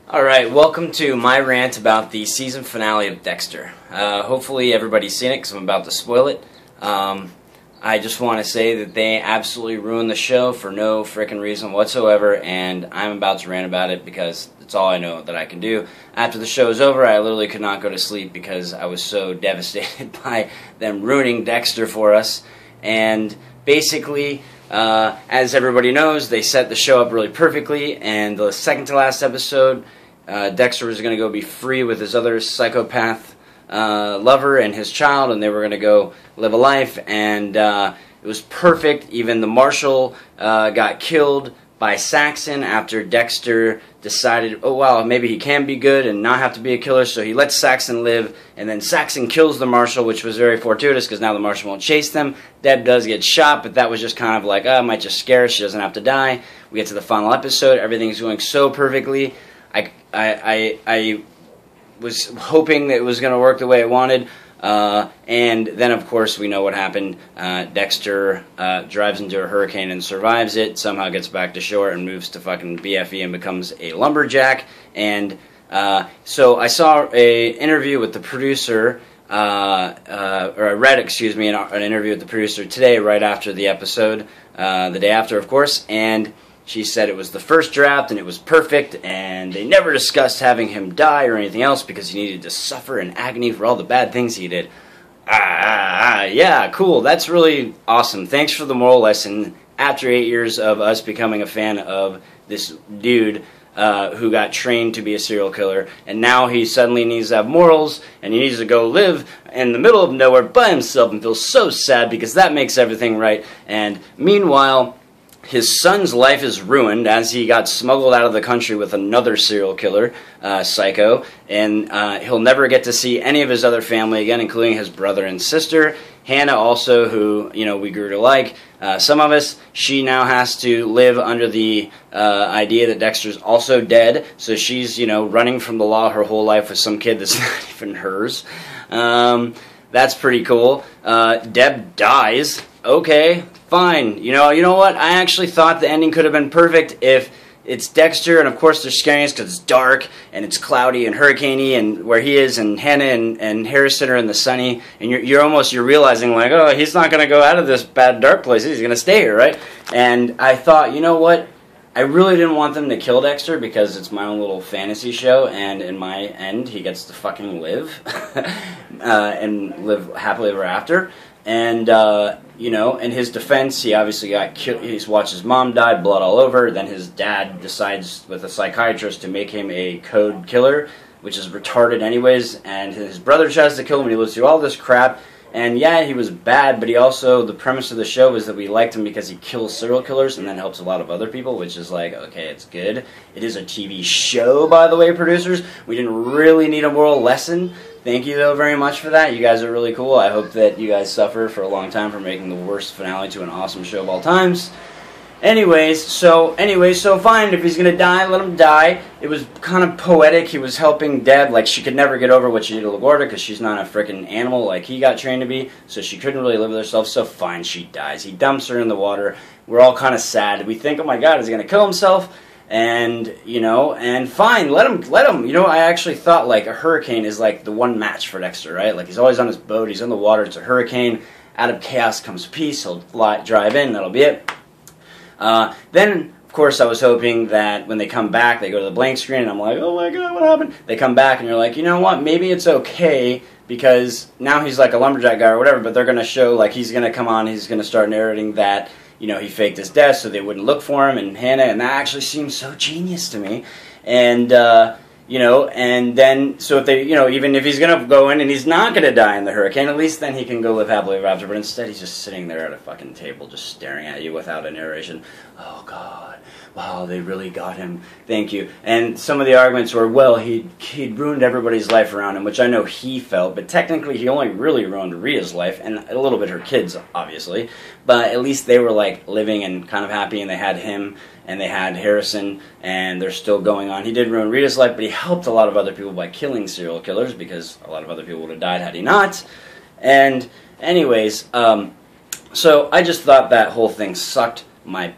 Alright, welcome to my rant about the season finale of Dexter. Hopefully everybody's seen it because I'm about to spoil it. I just want to say that they absolutely ruined the show for no frickin' reason whatsoever, and I'm about to rant about it because it's all I know that I can do. After the show is over, I literally could not go to sleep because I was so devastated by them ruining Dexter for us. And basically, as everybody knows, they set the show up really perfectly, and the second to last episode, Dexter was going to go be free with his other psychopath lover and his child, and they were going to go live a life, and it was perfect. Even the marshal got killed by Saxon after Dexter decided, oh wow, maybe he can be good and not have to be a killer, so he lets Saxon live, and then Saxon kills the marshal, which was very fortuitous because now the marshal won't chase them. Deb does get shot, but that was just kind of like, oh, it might just scare her, she doesn't have to die. We get to the final episode, everything's going so perfectly. I was hoping that it was going to work the way I wanted, and then of course we know what happened. Dexter drives into a hurricane and survives it, somehow gets back to shore and moves to fucking BFE and becomes a lumberjack. And so I saw an interview with the producer, or I read, excuse me, an interview with the producer today right after the episode, the day after of course, and she said it was the first draft and it was perfect, and they never discussed having him die or anything else because he needed to suffer in agony for all the bad things he did. Yeah, cool. That's really awesome. Thanks for the moral lesson. After 8 years of us becoming a fan of this dude who got trained to be a serial killer, and now he suddenly needs to have morals, and he needs to go live in the middle of nowhere by himself and feels so sad because that makes everything right. And meanwhile, his son's life is ruined as he got smuggled out of the country with another serial killer, psycho, and he'll never get to see any of his other family again, including his brother and sister. Hannah also, who, you know, we grew to like, some of us, she now has to live under the idea that Dexter's also dead, so she's, you know, running from the law her whole life with some kid that's not even hers. That's pretty cool. Deb dies. Okay, fine. You know what? I actually thought the ending could have been perfect if it's Dexter, and of course they're scaring us because it's dark, and it's cloudy and hurricaney, and where he is, and Hannah and Harrison are in the sunny, and you're realizing, like, oh, he's not going to go out of this bad dark place, he's going to stay here, right? And I thought, you know what? I really didn't want them to kill Dexter because it's my own little fantasy show, and in my end, he gets to fucking live and live happily ever after. And, you know, in his defense, he obviously got killed. He's watched his mom die, blood all over. Then his dad decides with a psychiatrist to make him a code killer, which is retarded anyways. And his brother tries to kill him, and he lives through all this crap. And yeah, he was bad, but he also, the premise of the show is that we liked him because he kills serial killers and then helps a lot of other people, which is like, okay, it's good. It is a TV show, by the way, producers. We didn't really need a moral lesson. Thank you, though, very much for that. You guys are really cool. I hope that you guys suffer for a long time for making the worst finale to an awesome show of all times. Anyways, so fine. If he's gonna die, let him die. It was kind of poetic. He was helping Deb. Like, she could never get over what she did to LaGuardia because she's not a freaking animal like he got trained to be. So she couldn't really live with herself. So fine, she dies. He dumps her in the water. We're all kind of sad. We think, oh my God, is he gonna kill himself? And, you know, and fine, let him. You know, I actually thought, like, a hurricane is, like, the one match for Dexter, right? Like, he's always on his boat, he's in the water, it's a hurricane. Out of chaos comes peace, he'll drive in, that'll be it. Then, of course, I was hoping that when they come back, they go to the blank screen, and I'm like, oh my God, what happened? They come back, and you're like, you know what, maybe it's okay, because now he's like a lumberjack guy or whatever, but they're going to show, like, he's going to come on, he's going to start narrating that, you know, he faked his death so they wouldn't look for him, and Hannah, and that actually seems so genius to me. And, you know, and then, so if they, you know, even if he's going to go in and he's not going to die in the hurricane, at least then he can go live happily ever after, but instead he's just sitting there at a fucking table just staring at you without a narration. Oh, God. Wow, they really got him. Thank you. And some of the arguments were, well, he'd ruined everybody's life around him, which I know he felt, but technically he only really ruined Rhea's life, and a little bit her kids, obviously. But at least they were, like, living and kind of happy, and they had him, and they had Harrison, and they're still going on. He did ruin Rita's life, but he helped a lot of other people by killing serial killers, because a lot of other people would have died had he not. And anyways, so I just thought that whole thing sucked my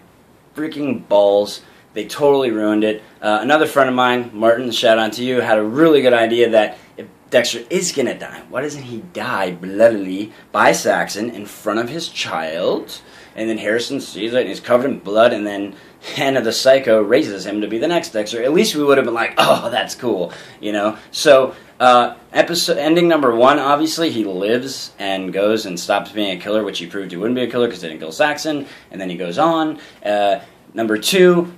freaking balls. They totally ruined it. Another friend of mine, Martin, shout out to you, had a really good idea that if Dexter is going to die, why doesn't he die bloodily by Saxon in front of his child? And then Harrison sees it, and he's covered in blood, and then Hannah the Psycho raises him to be the next Dexter. At least we would have been like, oh, that's cool, you know? So, episode ending number 1, obviously, he lives and goes and stops being a killer, which he proved he wouldn't be a killer because he didn't kill Saxon, and then he goes on. Number 2,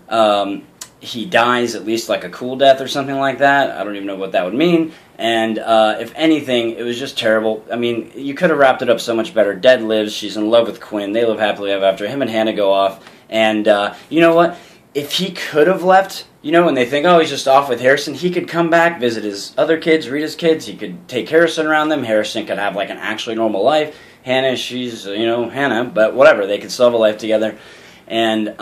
he dies at least like a cool death or something like that. I don't even know what that would mean. And if anything, it was just terrible. I mean, you could have wrapped it up so much better. Dead lives. She's in love with Quinn. They live happily ever after. Him and Hannah go off. And you know what? If he could have left, you know, when they think, oh, he's just off with Harrison, he could come back, visit his other kids, Rita's kids. He could take Harrison around them. Harrison could have like an actually normal life. Hannah, she's, you know, Hannah, but whatever. They could still have a life together. And,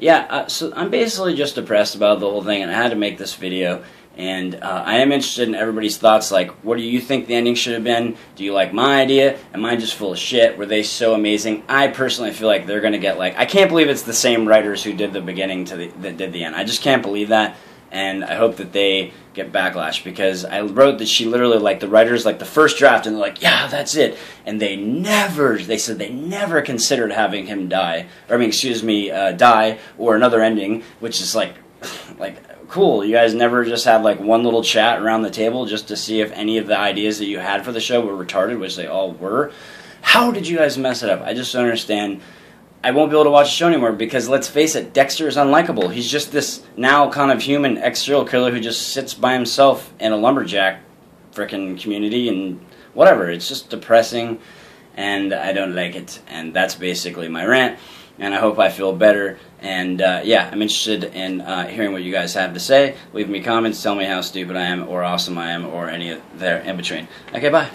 yeah, so I'm basically just depressed about the whole thing, and I had to make this video. And I am interested in everybody's thoughts, like, what do you think the ending should have been? Do you like my idea? Am I just full of shit? Were they so amazing? I personally feel like they're going to get, like, I can't believe it's the same writers who did the beginning that did the end. I just can't believe that. And I hope that they get backlash, because I wrote that she literally, like, the writers, like, the first draft, and they're like, yeah, that's it. And they said they never considered having him die, or, I mean, excuse me, die, or another ending, which is, like, cool. You guys never just had, like, one little chat around the table just to see if any of the ideas that you had for the show were retarded, which they all were. How did you guys mess it up? I just don't understand. I won't be able to watch the show anymore because, let's face it, Dexter is unlikable. He's just this now kind of human ex-serial killer who just sits by himself in a lumberjack frickin' community and whatever. It's just depressing, and I don't like it. And that's basically my rant, and I hope I feel better. And, yeah, I'm interested in hearing what you guys have to say. Leave me comments, tell me how stupid I am or awesome I am or any of there in between. Okay, bye.